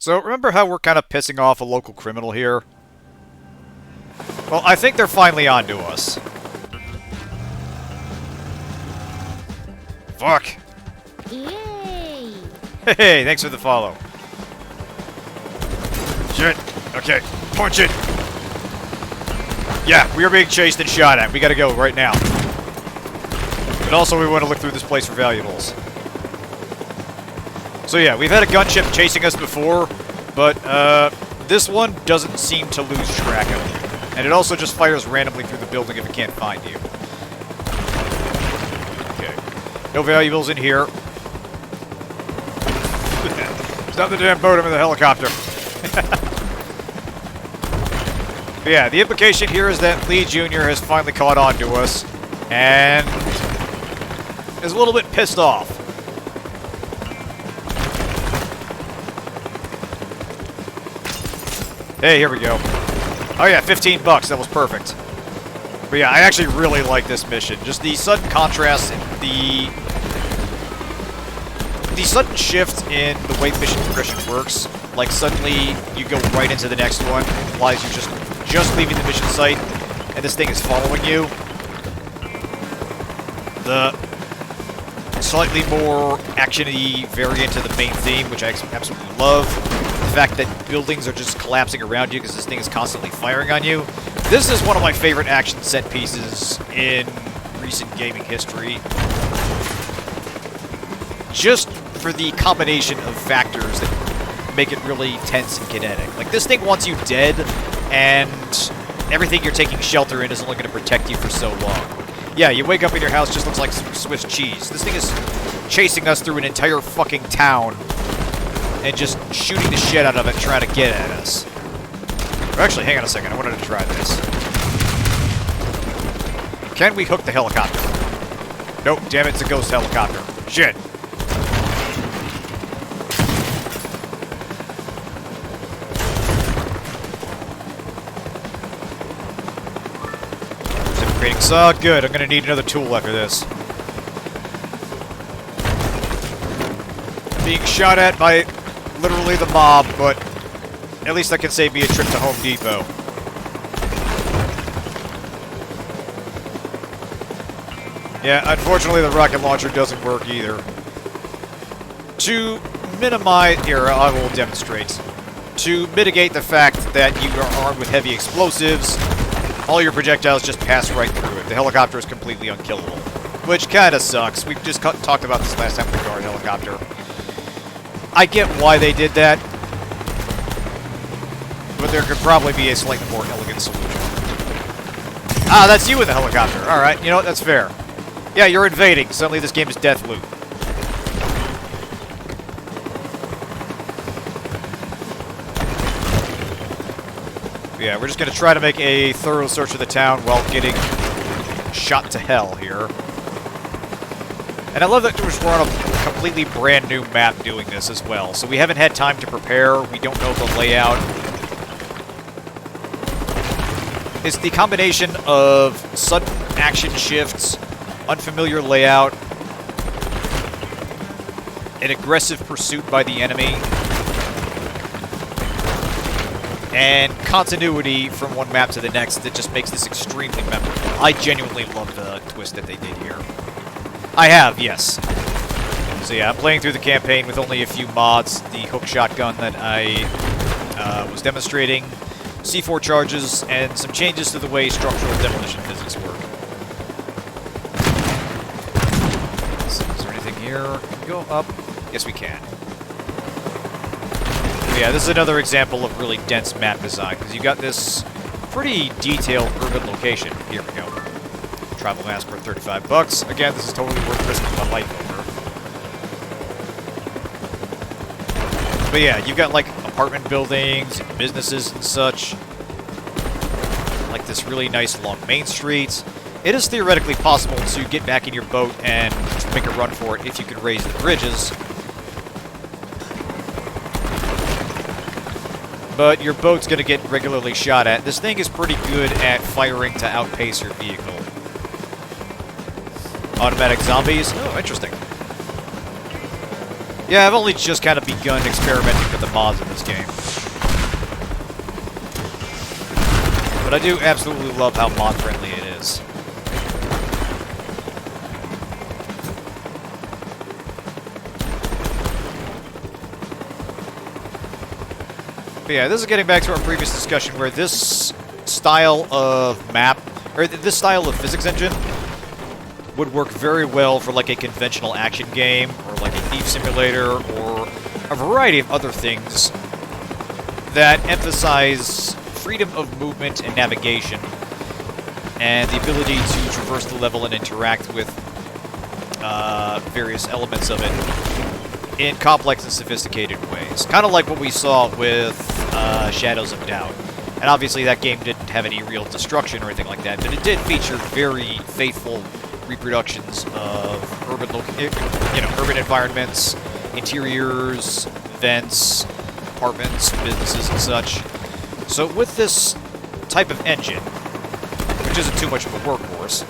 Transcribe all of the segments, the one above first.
So, remember how we're kind of pissing off a local criminal here? Well, I think they're finally onto us. Fuck! Yay! Hey, thanks for the follow. Shit. Okay, punch it! Yeah, we are being chased and shot at. We gotta go right now. But also, we want to look through this place for valuables. So yeah, we've had a gunship chasing us before, but this one doesn't seem to lose track of you. And it also just fires randomly through the building if it can't find you. Okay. No valuables in here. Stop the damn boat, I'm in the helicopter. But yeah, the implication here is that Lee Jr. has finally caught on to us, and is a little bit pissed off. Hey, here we go. Oh yeah, 15 bucks. That was perfect. But yeah, I actually really like this mission. Just the sudden contrast, the sudden shift in the way mission progression works. Like suddenly you go right into the next one, implies you're just leaving the mission site, and this thing is following you. The slightly more action-y variant of the main theme, which I absolutely love. The fact that buildings are just collapsing around you because this thing is constantly firing on you. This is one of my favorite action set pieces in recent gaming history. Just for the combination of factors that make it really tense and kinetic. Like, this thing wants you dead, and everything you're taking shelter in is only going to protect you for so long. Yeah, you wake up in your house, just looks like some Swiss cheese. This thing is chasing us through an entire fucking town and just shooting the shit out of it, trying to get at us. Or actually, hang on a second. I wanted to try this. Can we hook the helicopter? Nope, damn it, it's a ghost helicopter. Shit. Reciprocating saw, good. I'm gonna need another tool after this. Being shot at by literally the mob, but at least that can save me a trip to Home Depot. Yeah, unfortunately the rocket launcher doesn't work either. To minimize... Here, I will demonstrate. To mitigate the fact that you are armed with heavy explosives, all your projectiles just pass right through it. The helicopter is completely unkillable. Which kinda sucks. We just talked about this last time with the guard helicopter. I get why they did that, but there could probably be a slightly more elegant solution. Ah, that's you in the helicopter. Alright, you know what, that's fair. Yeah, you're invading. Suddenly this game is Deathloop. Yeah, we're just gonna try to make a thorough search of the town while getting shot to hell here. And I love that we're on a completely brand new map doing this as well. So we haven't had time to prepare. We don't know the layout. It's the combination of sudden action shifts, unfamiliar layout, an aggressive pursuit by the enemy, and continuity from one map to the next that just makes this extremely memorable. I genuinely love the twist that they did here. I have, yes. So yeah, I'm playing through the campaign with only a few mods. The hook shotgun that I was demonstrating, C4 charges, and some changes to the way structural demolition physics work. So, is there anything here? Can we go up? Yes, we can. Yeah, this is another example of really dense map design, because you got this pretty detailed urban location. Here we go. Travel mask for 35 bucks. Again, this is totally worth risking my life over. But yeah, you've got like apartment buildings and businesses and such. Like this really nice long main street. It is theoretically possible to get back in your boat and make a run for it if you could raise the bridges. But your boat's going to get regularly shot at. This thing is pretty good at firing to outpace your vehicle. Automatic zombies? Oh, interesting. Yeah, I've only just kind of begun experimenting with the mods in this game. But I do absolutely love how mod-friendly it is. But yeah, this is getting back to our previous discussion where this style of map, or this style of physics engine, would work very well for like a conventional action game, or like a thief simulator, or a variety of other things that emphasize freedom of movement and navigation, and the ability to traverse the level and interact with various elements of it in complex and sophisticated ways. Kind of like what we saw with Shadows of Doubt. And obviously that game didn't have any real destruction or anything like that, but it did feature very faithful reproductions of urban environments, interiors, vents, apartments, businesses, and such. So with this type of engine, which isn't too much of a workhorse,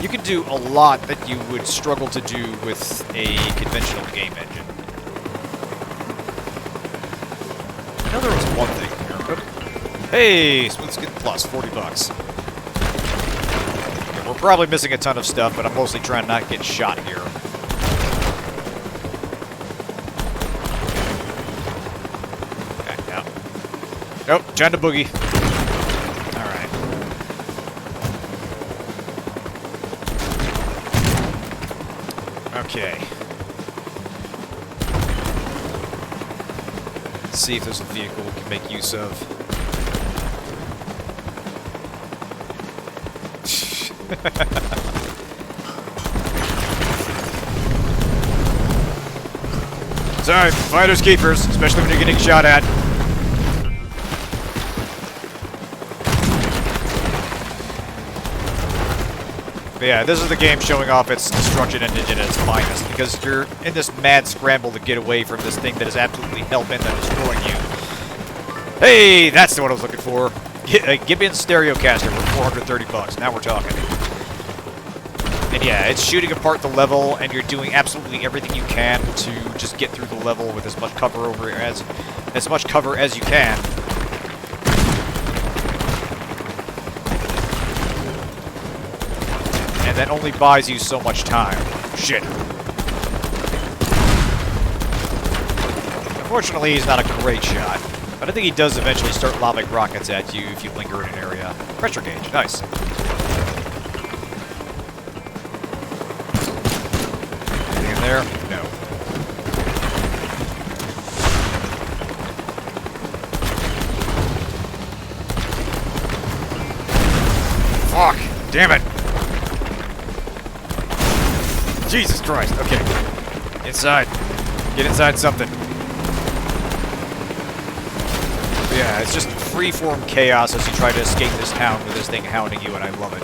you can do a lot that you would struggle to do with a conventional game engine. I know there was one thing here, but... Hey! Smooth Skin Plus, 40 bucks. Okay, we're probably missing a ton of stuff, but I'm mostly trying not to get shot here. Okay, now. Nope, trying to boogie. Alright. Okay. Let's see if there's a vehicle we can make use of. Sorry, fighters keepers, especially when you're getting shot at. But yeah, this is the game showing off its destruction engine at its finest, because you're in this mad scramble to get away from this thing that is absolutely hell-bent on destroying you. Hey, that's what I was looking for. Give me a Stereocaster for 430 bucks. Now we're talking. And yeah, it's shooting apart the level, and you're doing absolutely everything you can to just get through the level with as much cover as you can. And that only buys you so much time. Shit. Unfortunately, he's not a great shot. But I think he does eventually start lobbing rockets at you if you linger in an area. Pressure gauge. Nice. Anything in there? No. Fuck! Damn it! Jesus Christ, okay. Inside. Get inside something. But yeah, it's just freeform chaos as you try to escape this town with this thing hounding you, and I love it.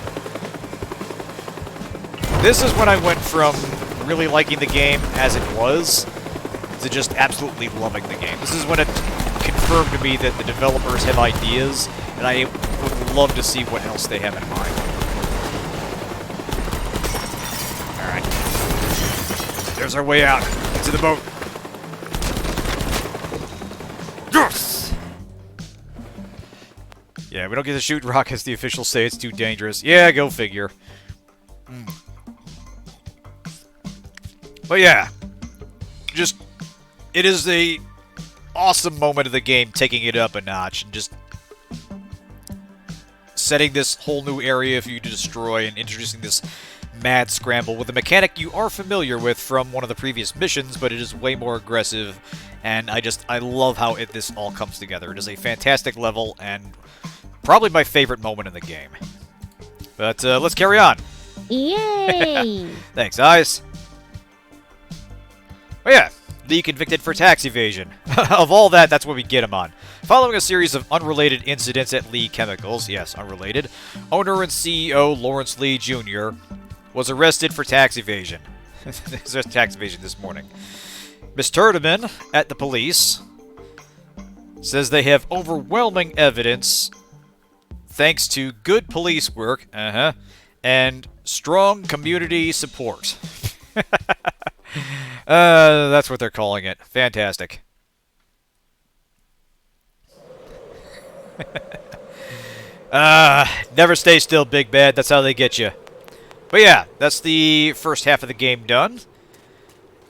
This is when I went from really liking the game as it was to just absolutely loving the game. This is when it confirmed to me that the developers have ideas, and I would love to see what else they have in mind. There's our way out. To the boat. Yes! Yeah, we don't get to shoot rockets. The officials say it's too dangerous. Yeah, go figure. But yeah. Just... It is a awesome moment of the game, taking it up a notch. And just... setting this whole new area for you to destroy and introducing this... mad scramble with a mechanic you are familiar with from one of the previous missions, but it is way more aggressive, and I love how this all comes together. It is a fantastic level, and probably my favorite moment in the game. But let's carry on. Yay! Thanks, Ice. Oh yeah, Lee convicted for tax evasion. Of all that, that's what we get him on. Following a series of unrelated incidents at Lee Chemicals, yes, unrelated, owner and CEO Lawrence Lee Jr. was arrested for tax evasion. There's tax evasion this morning. Ms. Teardown at the police says they have overwhelming evidence thanks to good police work, and strong community support. That's what they're calling it. Fantastic. Never stay still, Big Bad. That's how they get you. But yeah, that's the first half of the game done.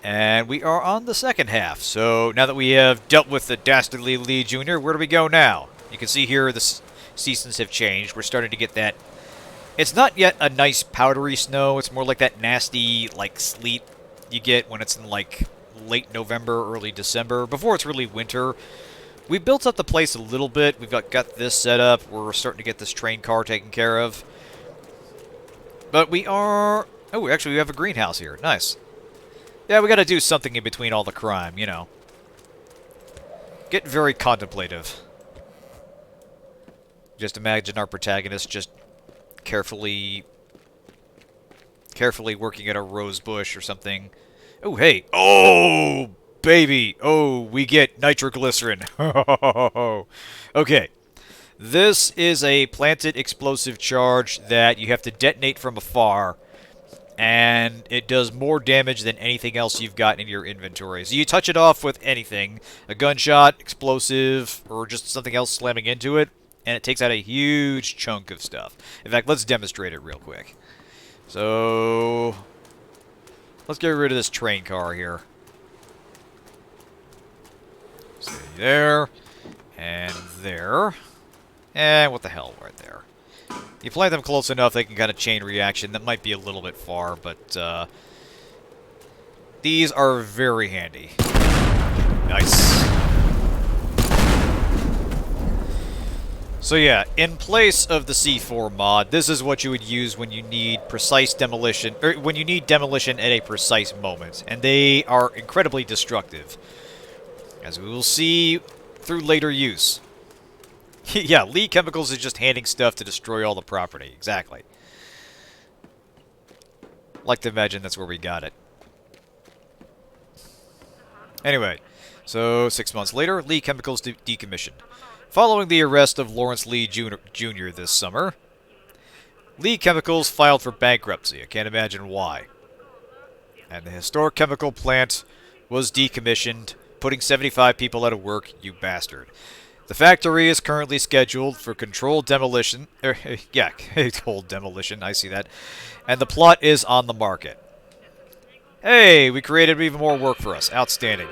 And we are on the second half. So now that we have dealt with the dastardly Lee Jr., where do we go now? You can see here the seasons have changed. We're starting to get that. It's not yet a nice powdery snow. It's more like that nasty, like, sleet you get when it's in, like, late November, early December, before it's really winter. We built up the place a little bit. We've got this set up. We're starting to get this train car taken care of. But we are... Oh, actually, we have a greenhouse here. Nice. Yeah, we got to do something in between all the crime, you know. Get very contemplative. Just imagine our protagonist just carefully working at a rose bush or something. Oh, hey. Oh, baby. Oh, we get nitroglycerin. Okay. This is a planted explosive charge that you have to detonate from afar. And it does more damage than anything else you've got in your inventory. So you touch it off with anything, a gunshot, explosive, or just something else slamming into it, and it takes out a huge chunk of stuff. In fact, let's demonstrate it real quick. So, let's get rid of this train car here. Stay there, and there, and what the hell, right there. You plant them close enough, they can kind of chain reaction. That might be a little bit far, but these are very handy. Nice. So yeah, in place of the C4 mod, this is what you would use when you need precise demolition, or when you need demolition at a precise moment, and they are incredibly destructive, as we will see through later use. Yeah, Lee Chemicals is just handing stuff to destroy all the property. Exactly. Like to imagine that's where we got it. Anyway, so 6 months later, Lee Chemicals decommissioned. Following the arrest of Lawrence Lee Jr. this summer, Lee Chemicals filed for bankruptcy. I can't imagine why. And the historic chemical plant was decommissioned, putting 75 people out of work, you bastard. The factory is currently scheduled for controlled demolition. Yeah, controlled demolition, I see that. And the plot is on the market. Hey, we created even more work for us. Outstanding.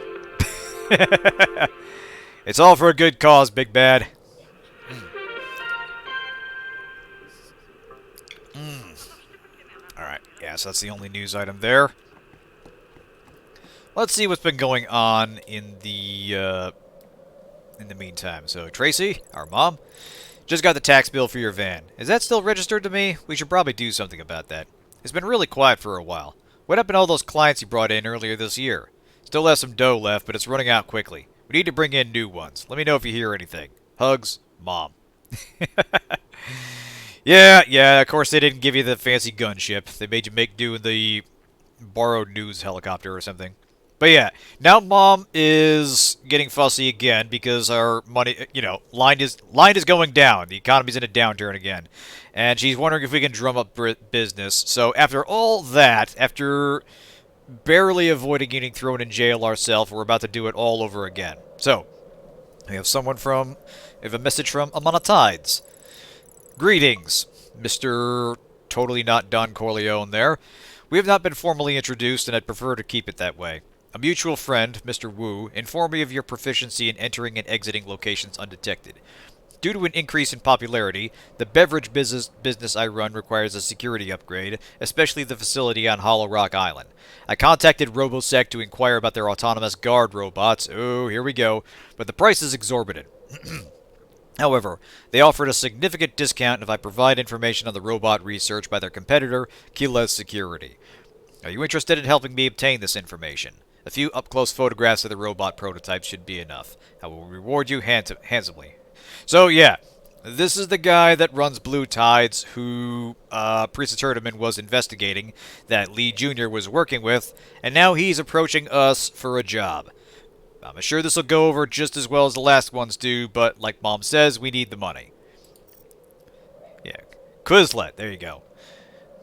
It's all for a good cause, Big Bad. Alright, yeah, so that's the only news item there. Let's see what's been going on in the meantime. So, Tracy, our mom, just got the tax bill for your van. Is that still registered to me? We should probably do something about that. It's been really quiet for a while. What happened to all those clients you brought in earlier this year? Still have some dough left, but it's running out quickly. We need to bring in new ones. Let me know if you hear anything. Hugs, Mom. Yeah, of course they didn't give you the fancy gunship. They made you make do in the borrowed news helicopter or something. But yeah, now Mom is getting fussy again because our money, you know, line is going down. The economy's in a downturn again. And she's wondering if we can drum up business. So after all that, after barely avoiding getting thrown in jail ourselves, we're about to do it all over again. So, we have a message from Amanatides. Greetings, Mr. Totally Not Don Corleone there. We have not been formally introduced, and I'd prefer to keep it that way. A mutual friend, Mr. Wu, informed me of your proficiency in entering and exiting locations undetected. Due to an increase in popularity, the beverage business I run requires a security upgrade, especially the facility on Hollow Rock Island. I contacted RoboSec to inquire about their autonomous guard robots. Oh, here we go. But the price is exorbitant. However, they offered a significant discount if I provide information on the robot research by their competitor, Kila's Security. Are you interested in helping me obtain this information? A few up-close photographs of the robot prototypes should be enough. I will reward you handsomely. So, yeah, this is the guy that runs Blue Tides, who Priest Tournament was investigating, that Lee Jr. was working with, and now he's approaching us for a job. I'm sure this will go over just as well as the last ones do, but like Mom says, we need the money. Yeah, Quizlet, there you go.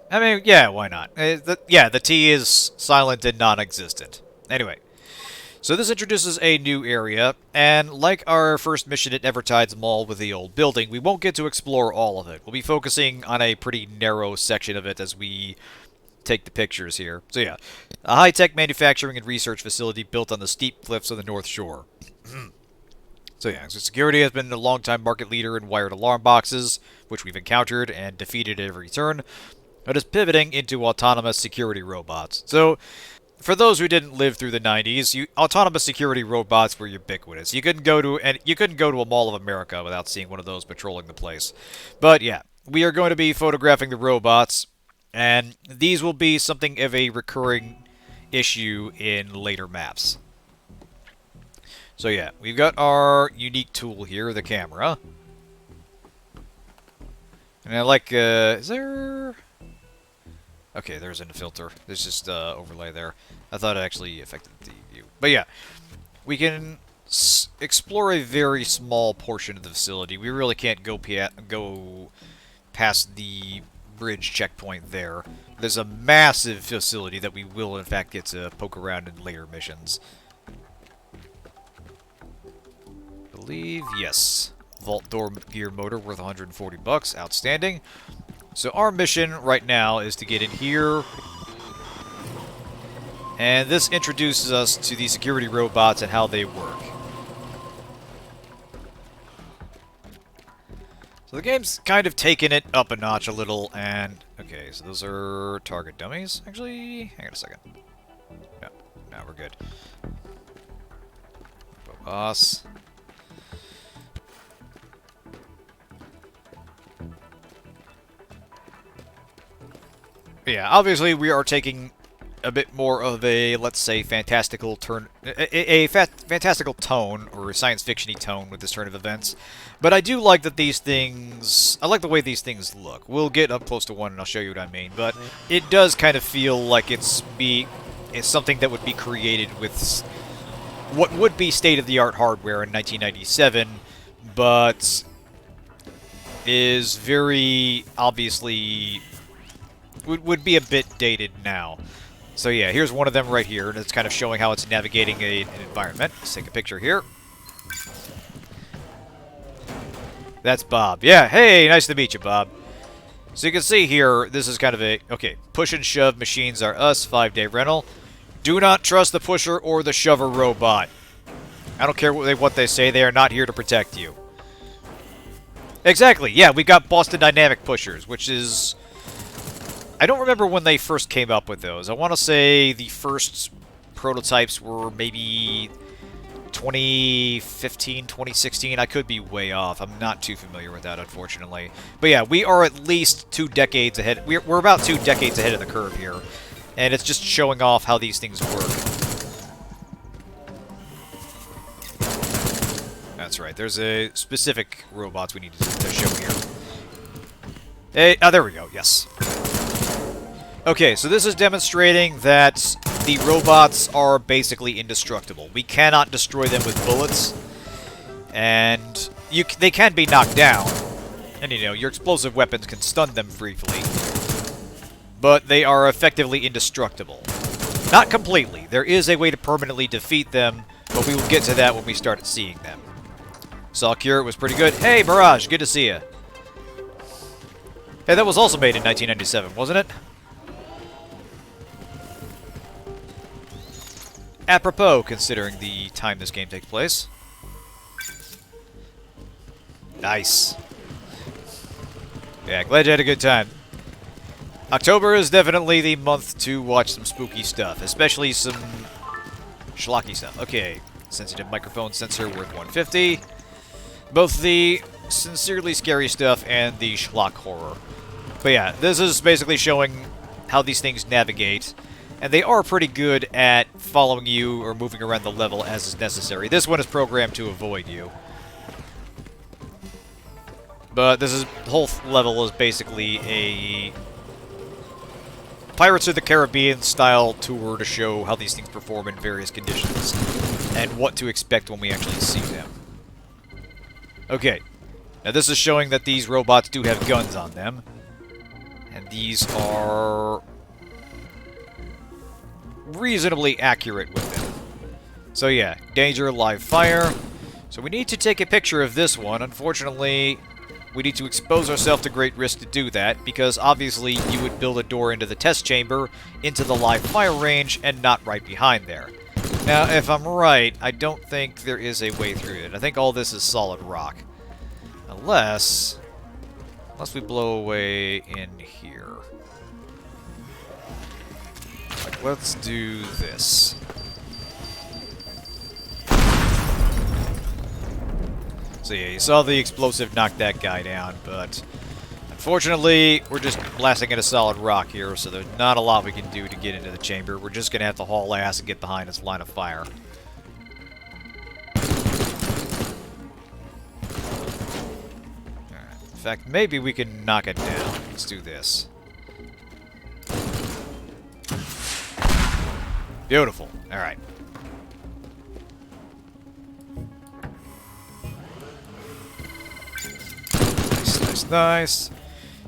I mean, yeah, why not? The T is silent and non-existent. Anyway. So this introduces a new area, and like our first mission at Evertide's Mall with the old building, we won't get to explore all of it. We'll be focusing on a pretty narrow section of it as we take the pictures here. So yeah, a high-tech manufacturing and research facility built on the steep cliffs of the North Shore. So yeah, so security has been a long-time market leader in wired alarm boxes, which we've encountered and defeated at every turn, but is pivoting into autonomous security robots. So for those who didn't live through the 90s, autonomous security robots were ubiquitous. You couldn't go to a Mall of America without seeing one of those patrolling the place. But yeah, we are going to be photographing the robots, and these will be something of a recurring issue in later maps. So yeah, we've got our unique tool here, the camera. And I like, is there... Okay, there's a filter. There's just overlay there. I thought it actually affected the view. But yeah, we can explore a very small portion of the facility. We really can't go past the bridge checkpoint there. There's a massive facility that we will, in fact, get to poke around in later missions. I believe, yes. Vault door gear motor worth 140 bucks. Outstanding. So our mission right now is to get in here, and this introduces us to the security robots and how they work. So the game's kind of taken it up a notch a little, and... Okay, so those are target dummies, actually? Hang on a second. No, we're good. Boss. Yeah, obviously we are taking a bit more of a, let's say, fantastical turn, fantastical tone, or science fiction-y tone with this turn of events. But I do like that these things, I like the way these things look. We'll get up close to one and I'll show you what I mean, but it does kind of feel like it's something that would be created with what would be state-of-the-art hardware in 1997, but is very obviously... would be a bit dated now. So yeah, here's one of them right here, and it's kind of showing how it's navigating an environment. Let's take a picture here. That's Bob. Yeah, hey, nice to meet you, Bob. So you can see here, this is kind of a... Okay, push and shove machines are us, 5-day rental. Do not trust the pusher or the shover robot. I don't care what they say, they are not here to protect you. Exactly, yeah, we got Boston Dynamic pushers, which is... I don't remember when they first came up with those. I want to say the first prototypes were maybe 2015, 2016. I could be way off. I'm not too familiar with that, unfortunately. But yeah, we are at least 2 decades ahead. We're about 2 decades ahead of the curve here. And it's just showing off how these things work. That's right. There's a specific robots we need to show here. Hey, oh, there we go. Yes. Okay, so this is demonstrating that the robots are basically indestructible. We cannot destroy them with bullets, and they can be knocked down, and you know, your explosive weapons can stun them briefly, but they are effectively indestructible. Not completely. There is a way to permanently defeat them, but we will get to that when we start seeing them. Saw Cure was pretty good. Hey, Mirage, good to see you. Hey, that was also made in 1997, wasn't it? Apropos, considering the time this game takes place. Nice. Yeah, glad you had a good time. October is definitely the month to watch some spooky stuff, especially some schlocky stuff. Okay, sensitive microphone sensor worth 150. Both the sincerely scary stuff and the schlock horror. But yeah, this is basically showing how these things navigate. And they are pretty good at following you or moving around the level as is necessary. This one is programmed to avoid you. But the whole level is basically a Pirates of the Caribbean style tour to show how these things perform in various conditions and what to expect when we actually see them. Okay, now this is showing that these robots do have guns on them. And these are reasonably accurate with them. So yeah, danger, live fire. So we need to take a picture of this one. Unfortunately, we need to expose ourselves to great risk to do that, because obviously you would build a door into the test chamber, into the live fire range, and not right behind there. Now, if I'm right, I don't think there is a way through it. I think all this is solid rock. Unless we blow away in here. Like, let's do this. So yeah, you saw the explosive knock that guy down, but unfortunately, we're just blasting at a solid rock here, so there's not a lot we can do to get into the chamber. We're just going to have to haul ass and get behind its line of fire. In fact, maybe we can knock it down. Let's do this. Beautiful. Alright. Nice, nice.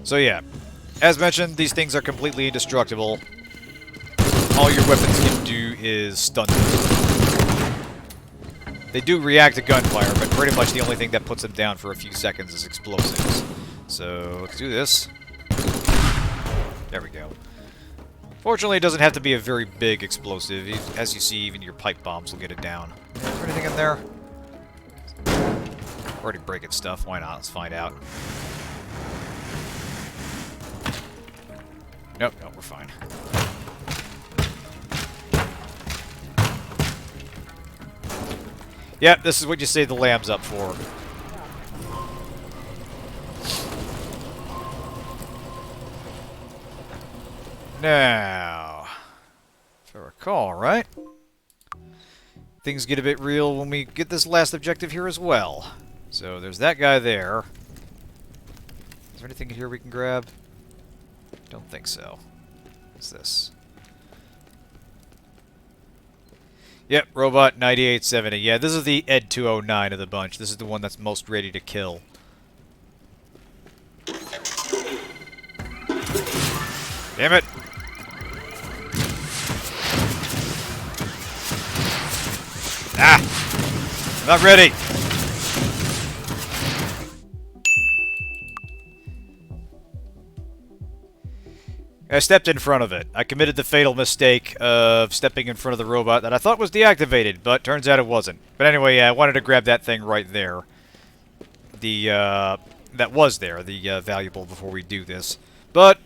So yeah, as mentioned, these things are completely indestructible. All your weapons can do is stun them. They do react to gunfire, but pretty much the only thing that puts them down for a few seconds is explosives. So let's do this. There we go. Fortunately, it doesn't have to be a very big explosive. As you see, even your pipe bombs will get it down. Is there anything in there? Already breaking stuff. Why not? Let's find out. Nope, we're fine. Yep, this is what you save the lambs up for. Now, if I recall, right? Things get a bit real when we get this last objective here as well. So there's that guy there. Is there anything here we can grab? Don't think so. What's this? Yep, Robot 9870. Yeah, this is the Ed 209 of the bunch. This is the one that's most ready to kill. Damn it! Ah! I'm not ready! I stepped in front of it. I committed the fatal mistake of stepping in front of the robot that I thought was deactivated, but turns out it wasn't. But anyway, yeah, I wanted to grab that thing right there. That was there, the valuable before we do this. But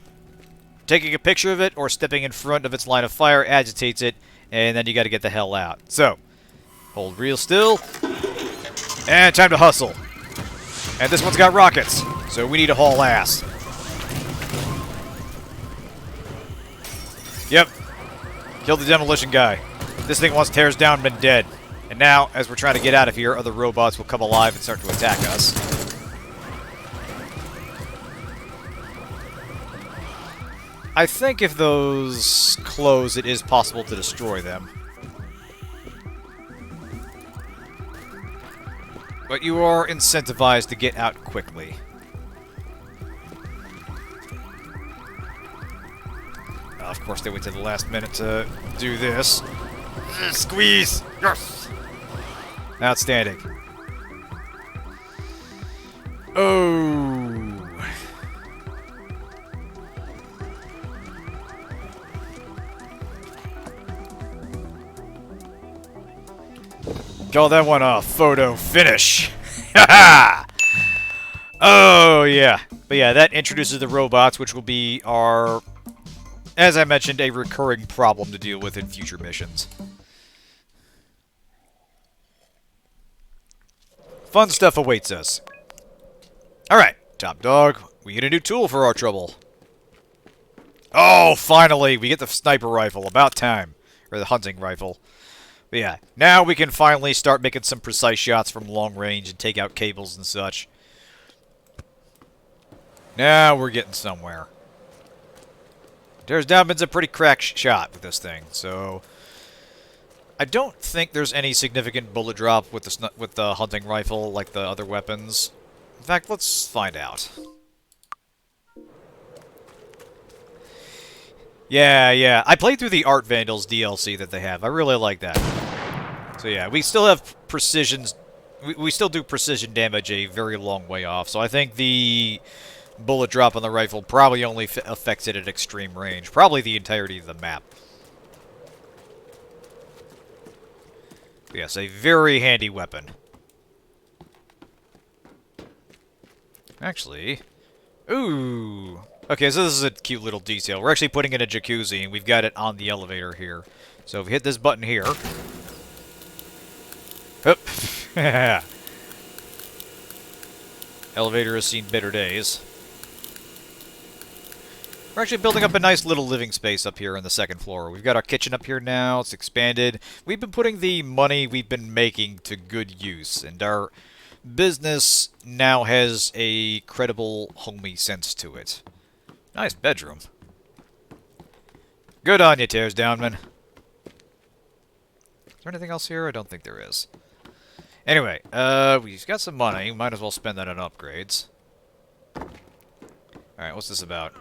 taking a picture of it or stepping in front of its line of fire agitates it, and then you gotta get the hell out. So, hold real still, and time to hustle. And this one's got rockets, so we need to haul ass. Yep. Killed the demolition guy. This thing once tears down, been dead. And now, as we're trying to get out of here, other robots will come alive and start to attack us. I think if those close, it is possible to destroy them. But you are incentivized to get out quickly. Of course, they wait to the last minute to do this. Squeeze! Yes! Outstanding. Oh. Call that one a photo finish. Haha! Oh, yeah. But yeah, that introduces the robots, which will be our, as I mentioned, a recurring problem to deal with in future missions. Fun stuff awaits us. Alright, top dog, we get a new tool for our trouble. Oh, finally, we get the sniper rifle. About time. Or the hunting rifle. But yeah, now we can finally start making some precise shots from long range and take out cables and such. Now we're getting somewhere. Teardown's a pretty crack shot with this thing, so I don't think there's any significant bullet drop with the hunting rifle like the other weapons. In fact, let's find out. Yeah. I played through the Art Vandals DLC that they have. I really like that. So yeah, we still have precisions. We still do precision damage a very long way off. So I think the bullet drop on the rifle probably only affects it at extreme range. Probably the entirety of the map. Yes, a very handy weapon. Actually... Ooh! Okay, so this is a cute little detail. We're actually putting in a jacuzzi, and we've got it on the elevator here. So if we hit this button here... Oop! Elevator has seen better days. We're actually building up a nice little living space up here on the second floor. We've got our kitchen up here now. It's expanded. We've been putting the money we've been making to good use, and our business now has a credible, homey sense to it. Nice bedroom. Good on you, Teardown, man. Is there anything else here? I don't think there is. Anyway, we've got some money. Might as well spend that on upgrades. Alright, what's this about?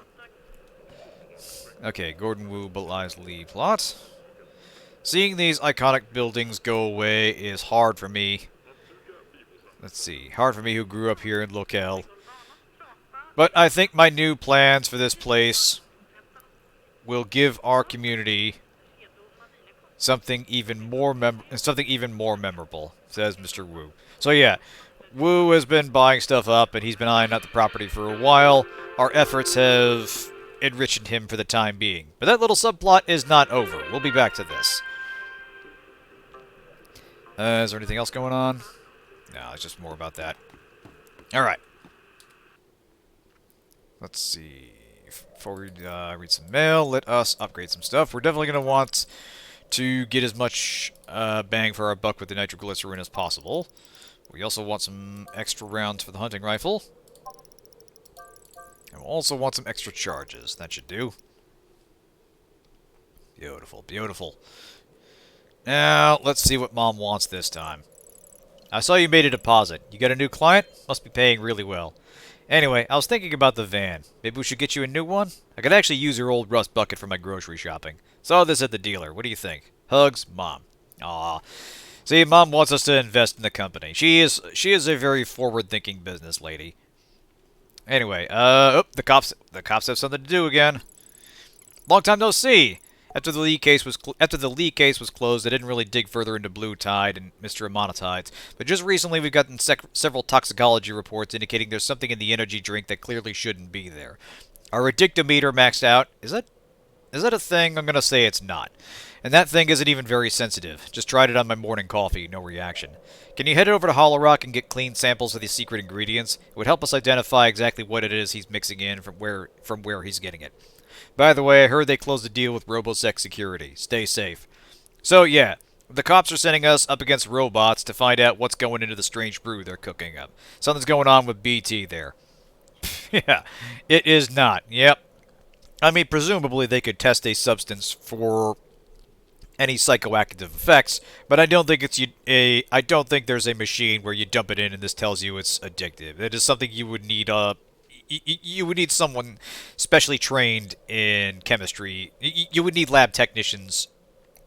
Okay, Gordon Wu belies Lee plot. Seeing these iconic buildings go away is hard for me. Let's see. Hard for me who grew up here in Locale. But I think my new plans for this place will give our community something even more memorable, says Mr. Wu. So yeah, Wu has been buying stuff up, and he's been eyeing out the property for a while. Our efforts have enriched him for the time being. But that little subplot is not over. We'll be back to this. Is there anything else going on? No, it's just more about that. Alright. Let's see. Before we read some mail, let us upgrade some stuff. We're definitely going to want to get as much bang for our buck with the nitroglycerin as possible. We also want some extra rounds for the hunting rifle. And we'll also want some extra charges. That should do. Beautiful, beautiful. Now, let's see what Mom wants this time. I saw you made a deposit. You got a new client? Must be paying really well. Anyway, I was thinking about the van. Maybe we should get you a new one? I could actually use your old rust bucket for my grocery shopping. Saw this at the dealer. What do you think? Hugs, Mom. Aw. See, Mom wants us to invest in the company. She is a very forward-thinking business lady. Anyway, the cops have something to do again. Long time no see. After the Lee case was closed, I didn't really dig further into Blue Tide and Mr. Amonatides. But just recently, we've gotten several toxicology reports indicating there's something in the energy drink that clearly shouldn't be there. Our addictometer maxed out. Is that a thing? I'm gonna say it's not. And that thing isn't even very sensitive. Just tried it on my morning coffee, no reaction. Can you head over to Hollow Rock and get clean samples of the secret ingredients? It would help us identify exactly what it is he's mixing in from where he's getting it. By the way, I heard they closed a deal with RoboSec Security. Stay safe. So, yeah, the cops are sending us up against robots to find out what's going into the strange brew they're cooking up. Something's going on with BT there. Yeah, it is not. Yep. I mean, presumably they could test a substance for any psychoactive effects, but I don't think I don't think there's a machine where you dump it in and this tells you it's addictive. It is something you would need you would need someone specially trained in chemistry. You would need lab technicians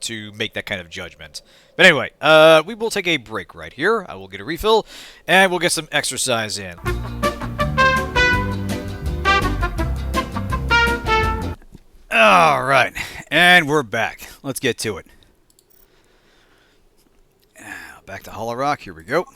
to make that kind of judgment. But anyway, we will take a break right here. I will get a refill, and we'll get some exercise in. Alright, and we're back. Let's get to it. Back to Hollow Rock, here we go.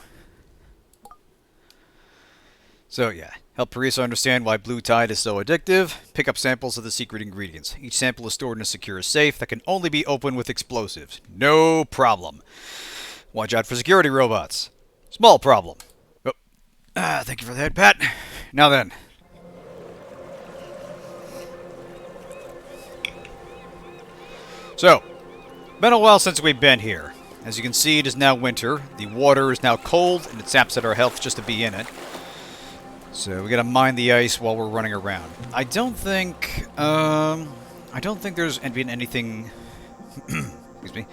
So yeah, help Parisa understand why Blue Tide is so addictive. Pick up samples of the secret ingredients. Each sample is stored in a secure safe that can only be opened with explosives. No problem. Watch out for security robots. Small problem. Oh, thank you for that, Pat. Now then. So, been a while since we've been here. As you can see, it is now winter. The water is now cold, and it saps at our health just to be in it. So we gotta mine the ice while we're running around. I don't think there's been anything. Excuse me.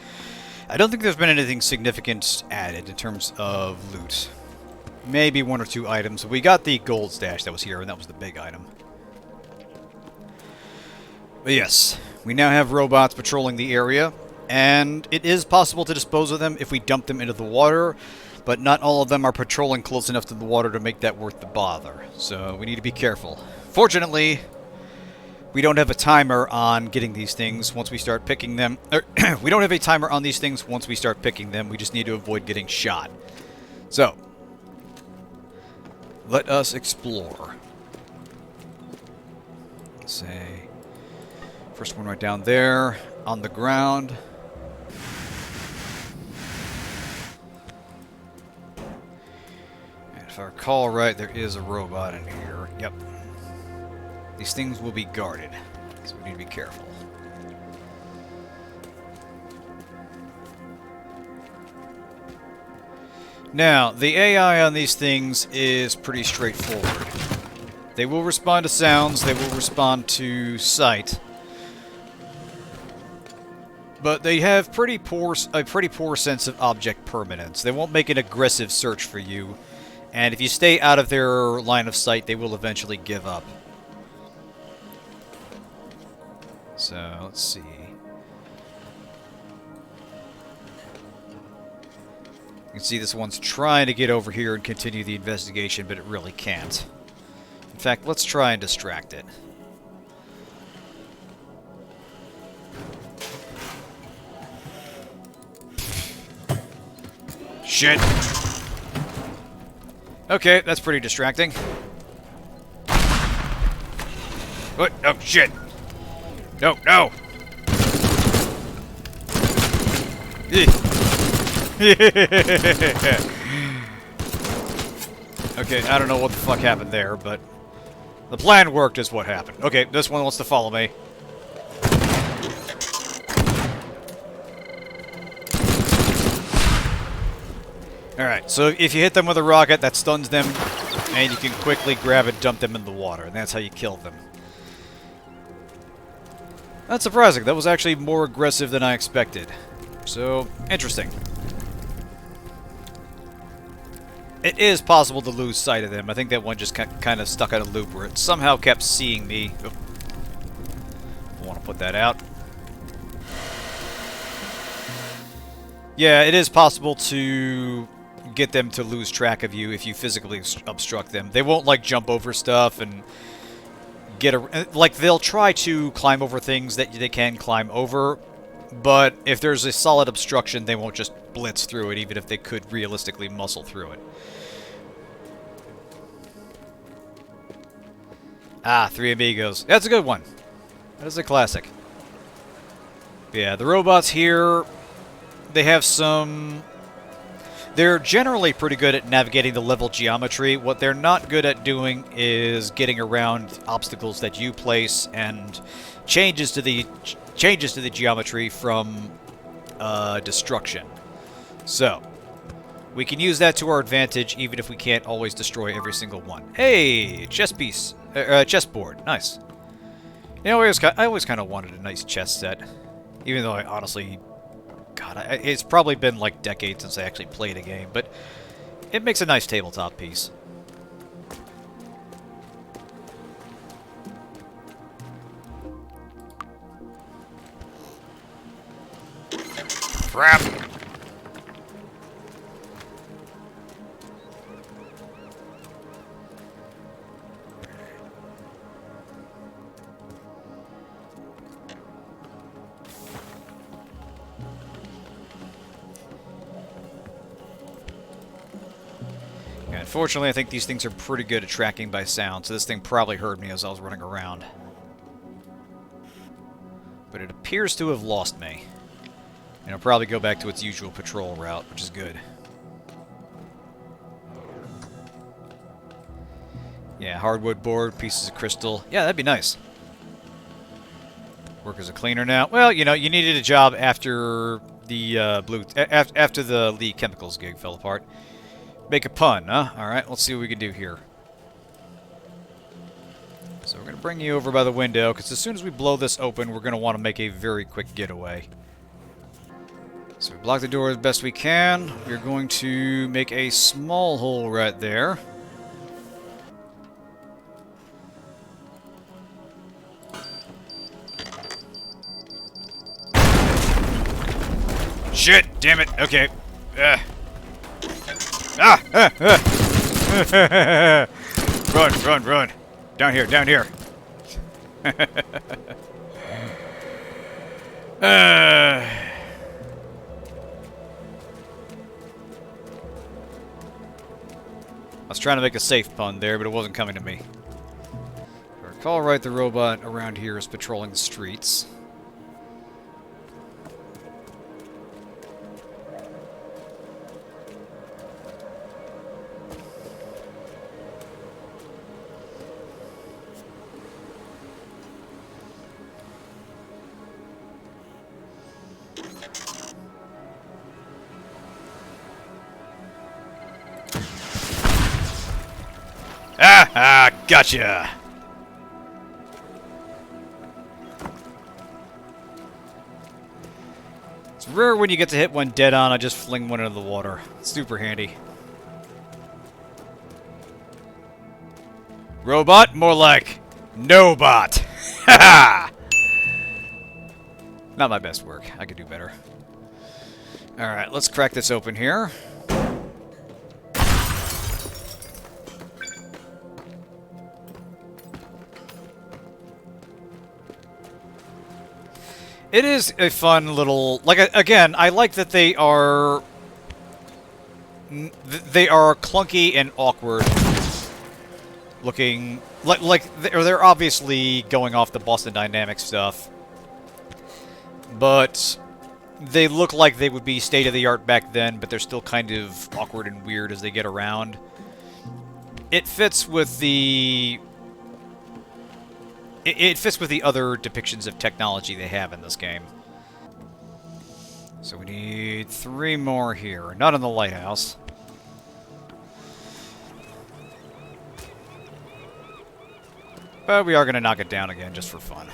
I don't think there's been anything significant added in terms of loot. Maybe one or two items. We got the gold stash that was here, and that was the big item. But yes, we now have robots patrolling the area, And it is possible to dispose of them if we dump them into the water, but not all of them are patrolling close enough to the water to make that worth the bother. So we need to be careful. Fortunately, we don't have a timer on getting these things once we start picking them. We don't have a timer on these things once we start picking them. We just need to avoid getting shot. So, let us explore. Let's say, first one right down there, on the ground. And if I recall right, there is a robot in here. Yep. These things will be guarded, so we need to be careful. Now, the AI on these things is pretty straightforward. They will respond to sounds, they will respond to sight, but they have a pretty poor sense of object permanence. They won't make an aggressive search for you, and if you stay out of their line of sight, they will eventually give up. So, let's see. You can see this one's trying to get over here and continue the investigation, but it really can't. In fact, let's try and distract it. Shit! Okay, that's pretty distracting. What? Oh, shit! No, no! Okay, I don't know what the fuck happened there, but the plan worked is what happened. Okay, this one wants to follow me. Alright, so if you hit them with a rocket, that stuns them, and you can quickly grab and dump them in the water, and that's how you kill them. That's surprising. That was actually more aggressive than I expected. So, interesting. It is possible to lose sight of them. I think that one just kind of stuck on a loop where it somehow kept seeing me. Oh. I want to put that out. Yeah, it is possible to get them to lose track of you if you physically obstruct them. They won't, like, jump over stuff and like, they'll try to climb over things that they can climb over, but if there's a solid obstruction, they won't just blitz through it, even if they could realistically muscle through it. Ah, Three Amigos. That's a good one. That is a classic. Yeah, the robots here, they have some... They're generally pretty good at navigating the level geometry. What they're not good at doing is getting around obstacles that you place and changes to the geometry from destruction. So, we can use that to our advantage, even if we can't always destroy every single one. Hey, chesspiece, chessboard, nice. You know, I always kind of wanted a nice chess set, even though I honestly. God, it's probably been like decades since I actually played a game, but it makes a nice tabletop piece. Crap! Unfortunately, I think these things are pretty good at tracking by sound, so this thing probably heard me as I was running around. But it appears to have lost me. And it'll probably go back to its usual patrol route, which is good. Yeah, hardwood board, pieces of crystal. Yeah, that'd be nice. Work as a cleaner now. Well, you know, you needed a job after the after the Lee Chemicals gig fell apart. Make a pun, huh? Alright, let's see what we can do here. So we're going to bring you over by the window, because as soon as we blow this open, we're going to want to make a very quick getaway. So we block the door as best we can. We're going to make a small hole right there. Shit! Damn it! Okay. Ah! Run, run, run! Down here, down here! I was trying to make a safe pun there, but it wasn't coming to me. If I recall right, the robot around here is patrolling the streets. Ah, gotcha! It's rare when you get to hit one dead on, I just fling one into the water. Super handy. Robot? More like no bot. Haha! Not my best work. I could do better. Alright, let's crack this open here. It is a fun little... Like, again, I like that they are... They are clunky and awkward looking. Like they're obviously going off the Boston Dynamics stuff. But they look like they would be state-of-the-art back then, but they're still kind of awkward and weird as they get around. It fits with the... It fits with the other depictions of technology they have in this game. So we need 3 more here. Not in the lighthouse. But we are going to knock it down again just for fun.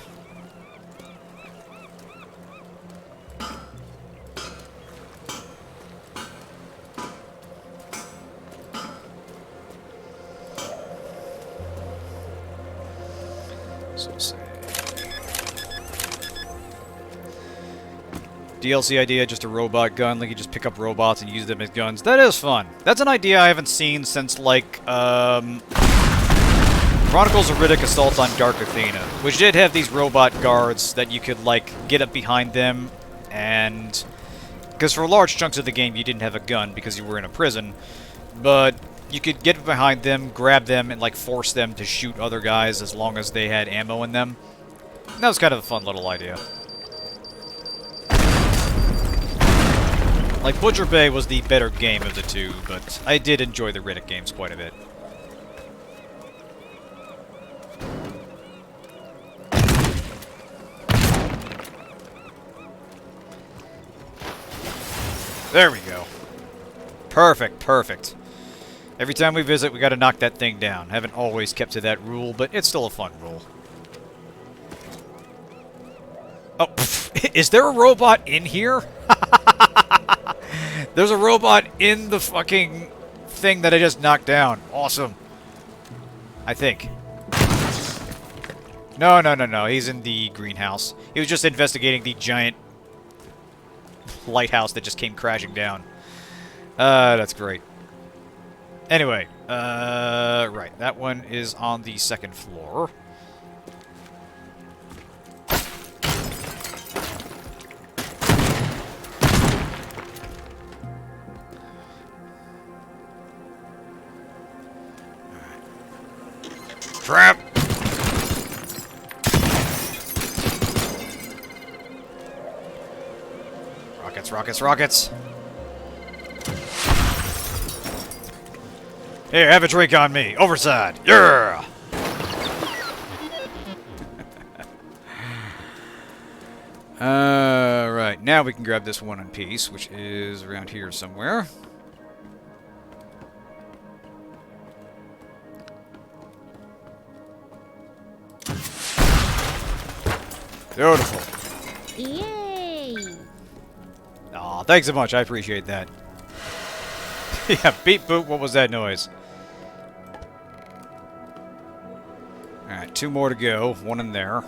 So say DLC idea, just a robot gun, like you just pick up robots and use them as guns. That is fun. That's an idea I haven't seen since, like, Chronicles of Riddick Assault on Dark Athena, which did have these robot guards that you could, like, get up behind them, and... Because for large chunks of the game you didn't have a gun because you were in a prison, but you could get behind them, grab them, and, like, force them to shoot other guys as long as they had ammo in them. And that was kind of a fun little idea. Like, Butcher Bay was the better game of the two, but I did enjoy the Riddick games quite a bit. There we go. Perfect, perfect. Every time we visit, we gotta knock that thing down. Haven't always kept to that rule, but it's still a fun rule. Oh, pff, is there a robot in here? There's a robot in the fucking thing that I just knocked down. Awesome. I think. No, no, no, no. He's in the greenhouse. He was just investigating the giant lighthouse that just came crashing down. That's great. Anyway, right. That one is on the 2nd floor. Trap! Rockets, rockets, rockets! Here, have a drink on me. Overside. Yeah! Right. Now we can grab this one in piece, which is around here somewhere. Beautiful. Yay! Aw, thanks so much. I appreciate that. Yeah, beep boop. What was that noise? Alright, 2 more to go. 1 in there.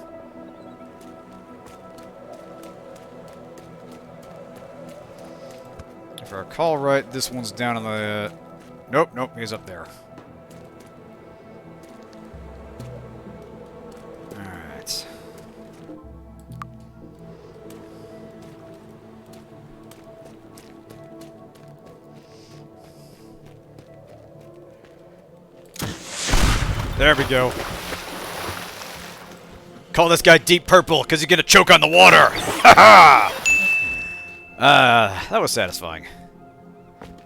If I recall right, this one's down on the... Nope, nope, he's up there. Alright. There we go. Call this guy Deep Purple, because he's gonna choke on the water! Ha ha! That was satisfying.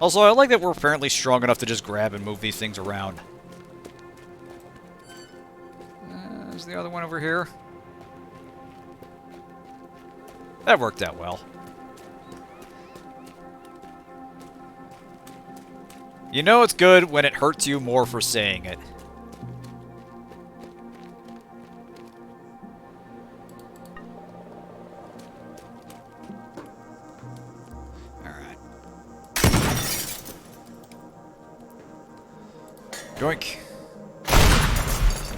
Also, I like that we're apparently strong enough to just grab and move these things around. There's the other one over here. That worked out well. You know it's good when it hurts you more for saying it. Doink.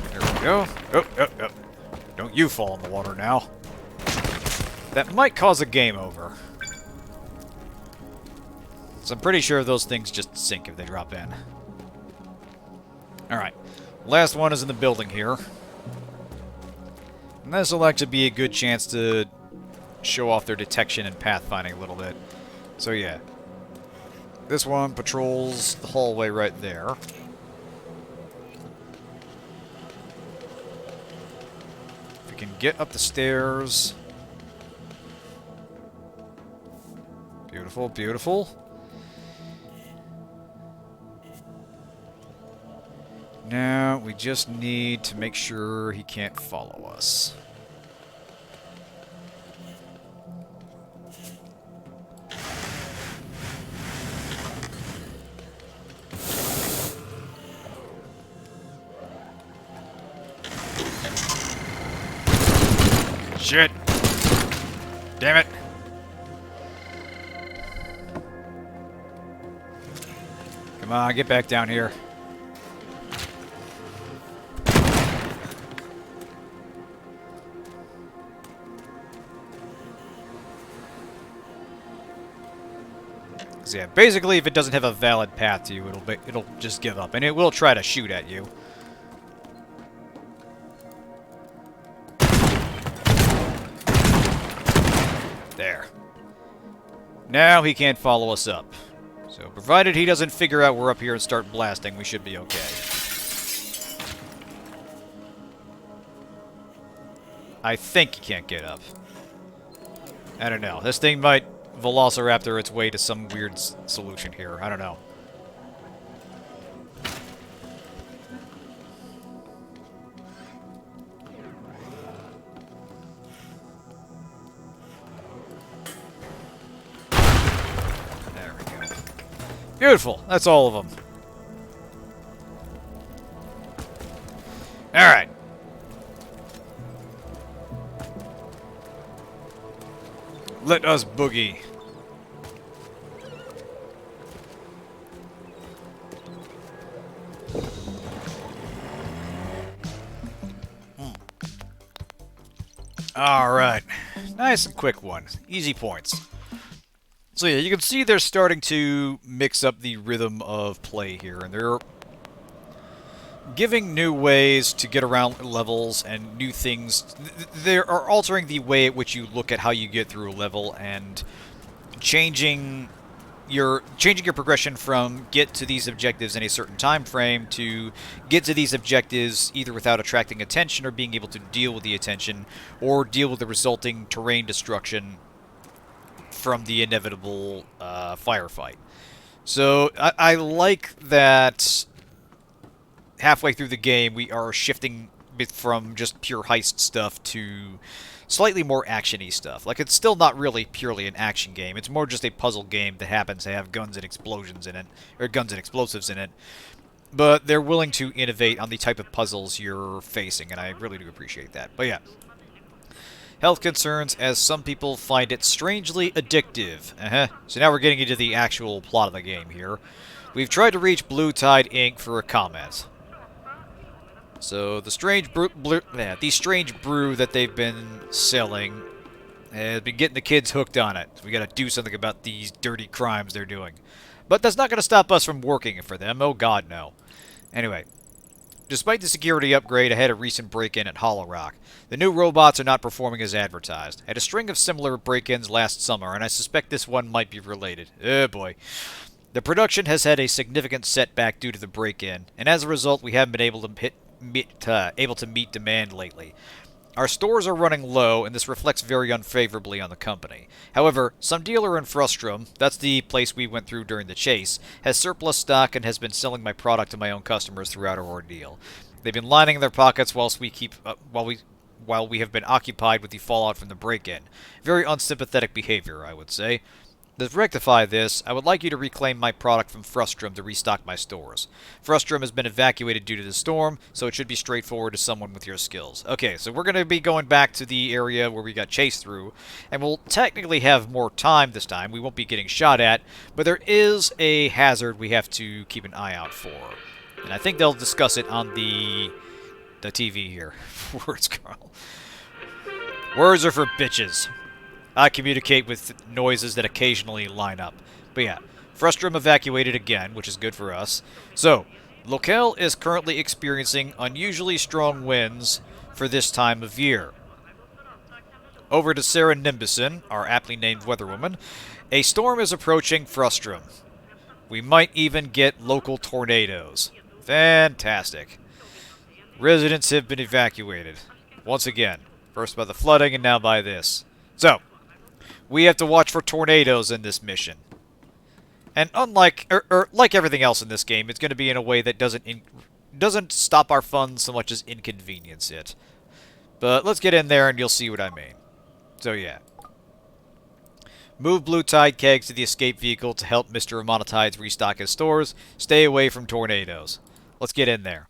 There we go. Oh. Don't you fall in the water now. That might cause a game over. So I'm pretty sure those things just sink if they drop in. Alright. Last one is in the building here. And this will actually be a good chance to show off their detection and pathfinding a little bit. So yeah. This one patrols the hallway right there. Can get up the stairs. Beautiful, beautiful. Now we just need to make sure he can't follow us. Shit! Damn it! Come on, get back down here. So yeah, basically if it doesn't have a valid path to you, it'll just give up, and it will try to shoot at you. There. Now he can't follow us up. So, provided he doesn't figure out we're up here and start blasting, we should be okay. I think he can't get up. I don't know. This thing might velociraptor its way to some weird solution here. I don't know. Beautiful. That's all of them. Alright. Let us boogie. Alright. Nice and quick one. Easy points. So yeah, you can see they're starting to mix up the rhythm of play here, and they're giving new ways to get around levels and new things. They are altering the way at which you look at how you get through a level and changing your progression from get to these objectives in a certain time frame to get to these objectives either without attracting attention or being able to deal with the attention or deal with the resulting terrain destruction from the inevitable firefight. So I like that halfway through the game we are shifting from just pure heist stuff to slightly more action-y stuff. Like, it's still not really purely an action game. It's more just a puzzle game that happens to have guns and explosions in it, or guns and explosives in it. But they're willing to innovate on the type of puzzles you're facing, and I really do appreciate that. But yeah. Health concerns, as some people find it strangely addictive. So now we're getting into the actual plot of the game here. We've tried to reach Blue Tide Inc. for a comment. So the strange brew that they've been selling Has been getting the kids hooked on it. So we gotta do something about these dirty crimes they're doing. But that's not gonna stop us from working for them. Oh god, no. Anyway, despite the security upgrade, I had a recent break-in at Hollow Rock. The new robots are not performing as advertised. I had a string of similar break-ins last summer, and I suspect this one might be related. Oh boy. The production has had a significant setback due to the break-in, and as a result, we haven't been able to meet demand lately. Our stores are running low, and this reflects very unfavorably on the company. However, some dealer in Frustrum, that's the place we went through during the chase, has surplus stock and has been selling my product to my own customers throughout our ordeal. They've been lining their pockets while we have been occupied with the fallout from the break-in. Very unsympathetic behavior, I would say. To rectify this, I would like you to reclaim my product from Frustrum to restock my stores. Frustrum has been evacuated due to the storm, so it should be straightforward to someone with your skills. Okay, so we're going to be going back to the area where we got chased through, and we'll technically have more time this time. We won't be getting shot at, but there is a hazard we have to keep an eye out for. And I think they'll discuss it on the TV here. Words, Carl. Words are for bitches. I communicate with noises that occasionally line up. But yeah, Frustrum evacuated again, which is good for us. So, Locale is currently experiencing unusually strong winds for this time of year. Over to Sarah Nimbison, our aptly named weatherwoman, a storm is approaching Frustrum. We might even get local tornadoes. Fantastic. Residents have been evacuated. Once again. First by the flooding and now by this. So, we have to watch for tornadoes in this mission. And unlike, like everything else in this game, it's going to be in a way that doesn't stop our fun so much as inconvenience it. But let's get in there and you'll see what I mean. So yeah. Move blue tide kegs to the escape vehicle to help Mr. Monetides restock his stores. Stay away from tornadoes. Let's get in there.